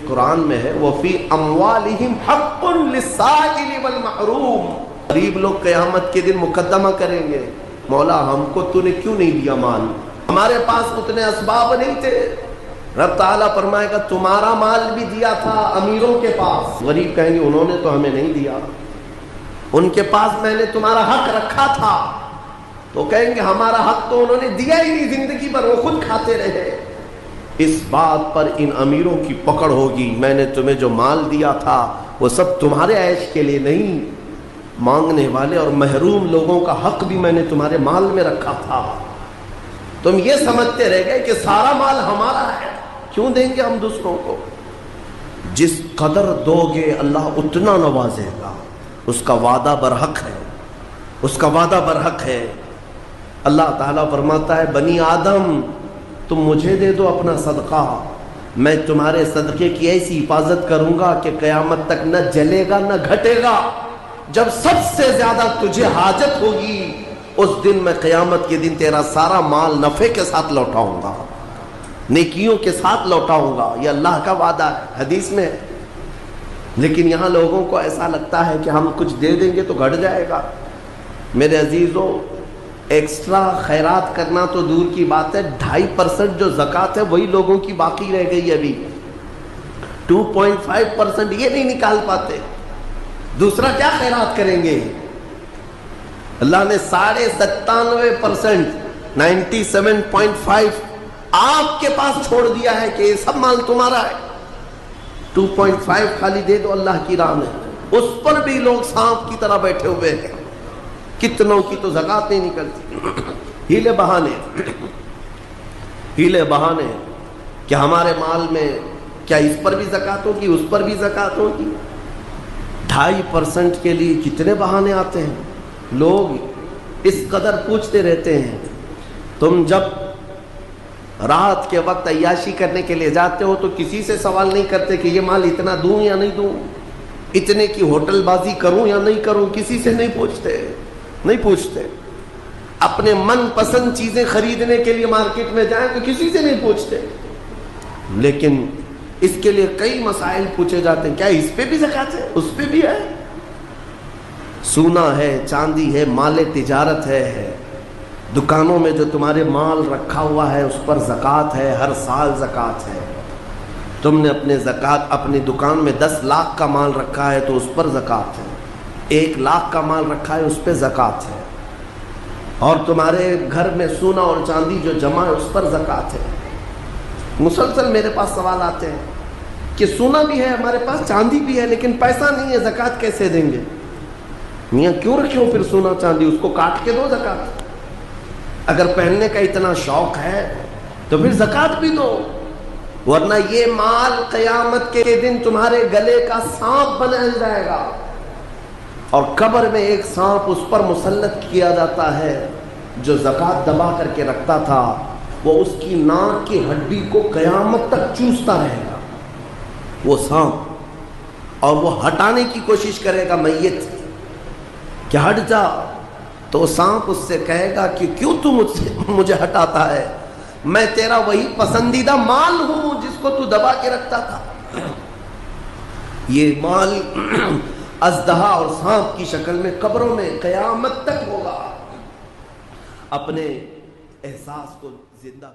قرآن میں ہے وَفِي أَمْوَالِهِمْ حَقٌّ لِلسَّائِلِ وَالْمَحْرُومِ. غریب لوگ قیامت کے دن مقدمہ کریں گے، مولا ہم کو تو نے کیوں نہیں دیا مال، ہمارے پاس اتنے اسباب نہیں تھے. رب تعالیٰ فرمائے گا تمہارا مال بھی دیا تھا امیروں کے پاس. غریب کہیں گے انہوں نے تو ہمیں نہیں دیا، ان کے پاس میں نے تمہارا حق رکھا تھا. تو کہیں گے ہمارا حق تو انہوں نے دیا ہی نہیں زندگی پر، وہ خود کھاتے رہے. اس بات پر ان امیروں کی پکڑ ہوگی، میں نے تمہیں جو مال دیا تھا وہ سب تمہارے عیش کے لیے نہیں، مانگنے والے اور محروم لوگوں کا حق بھی میں نے تمہارے مال میں رکھا تھا. تم یہ سمجھتے رہ گئے کہ سارا مال ہمارا ہے، کیوں دیں گے ہم دوسروں کو؟ جس قدر دو گے اللہ اتنا نوازے گا. اس کا وعدہ برحق ہے، اس کا وعدہ برحق ہے. اللہ تعالیٰ فرماتا ہے بنی آدم تم مجھے دے دو اپنا صدقہ، میں تمہارے صدقے کی ایسی حفاظت کروں گا کہ قیامت تک نہ جلے گا نہ گھٹے گا. جب سب سے زیادہ تجھے حاجت ہوگی اس دن میں قیامت کے دن تیرا سارا مال نفع کے ساتھ لوٹاؤں گا، نیکیوں کے ساتھ لوٹاؤں گا. یہ اللہ کا وعدہ ہے، حدیث میں ہے. لیکن یہاں لوگوں کو ایسا لگتا ہے کہ ہم کچھ دے دیں گے تو گھٹ جائے گا. میرے عزیزوں، ایکسٹرا خیرات کرنا تو دور کی بات ہے، 2.5% جو زکوٰۃ ہے وہی لوگوں کی باقی رہ گئی. ابھی 2.5% یہ نہیں نکال پاتے. دوسرا کیا خیرات کریں گے؟ اللہ نے 97.5%، 97.5 آپ کے پاس چھوڑ دیا ہے کہ یہ سب مال تمہارا ہے. 2.5 خالی دے دو اللہ کی راہ میں. اس پر بھی لوگ سانپ کی طرح بیٹھے ہوئے ہیں. کتنوں کی تو زکوٰۃ نہیں نکلتی. ہیلے بہانے کہ ہمارے مال میں کیا اس پر بھی زکوٰۃ ہوگی، اس پر بھی زکوٰۃ ہوگی. 2.5% کے لیے کتنے بہانے آتے ہیں. لوگ اس قدر پوچھتے رہتے ہیں. تم جب رات کے وقت عیاشی کرنے کے لیے جاتے ہو تو کسی سے سوال نہیں کرتے کہ یہ مال اتنا دوں یا نہیں دوں، اتنے کی ہوٹل بازی کروں یا نہیں کروں. کسی سے نہیں پوچھتے. اپنے من پسند چیزیں خریدنے کے لیے مارکیٹ میں جائیں تو کسی سے نہیں پوچھتے. لیکن اس کے لیے کئی مسائل پوچھے جاتے ہیں. کیا اس پہ بھی زکوٰۃ ہے؟ اس پہ بھی ہے. سونا ہے، چاندی ہے، مال تجارت ہے، دکانوں میں جو تمہارے مال رکھا ہوا ہے اس پر زکوٰۃ ہے. ہر سال زکوٰۃ ہے. تم نے اپنی دکان میں 10 لاکھ کا مال رکھا ہے تو اس پر زکوٰۃ ہے. 1 لاکھ کا مال رکھا ہے اس پہ زکوٰۃ ہے. اور تمہارے گھر میں سونا اور چاندی جو جمع ہے اس پر زکوٰۃ ہے. مسلسل میرے پاس سوال آتے ہیں کہ سونا بھی ہے ہمارے پاس، چاندی بھی ہے، لیکن پیسہ نہیں ہے، زکوٰۃ کیسے دیں گے؟ میاں کیوں رکھے ہو پھر سونا چاندی؟ اس کو کاٹ کے دو زکوٰۃ. اگر پہننے کا اتنا شوق ہے تو پھر زکوٰۃ بھی دو، ورنہ یہ مال قیامت کے دن تمہارے گلے کا سانپ بنا جائے گا. اور قبر میں ایک سانپ اس پر مسلط کیا جاتا ہے جو زکوٰۃ دبا کر کے رکھتا تھا. وہ اس کی ناک کی ہڈی کو قیامت تک چوستا رہے گا وہ سانپ، اور وہ ہٹانے کی کوشش کرے گا میت کہ ہٹ جا. تو سانپ اس سے کہے گا کہ کیوں تو مجھے ہٹاتا ہے؟ میں تیرا وہی پسندیدہ مال ہوں جس کو تو دبا کے رکھتا تھا. یہ مال اژدہا اور سانپ کی شکل میں قبروں میں قیامت تک ہوگا. اپنے احساس کو زندہ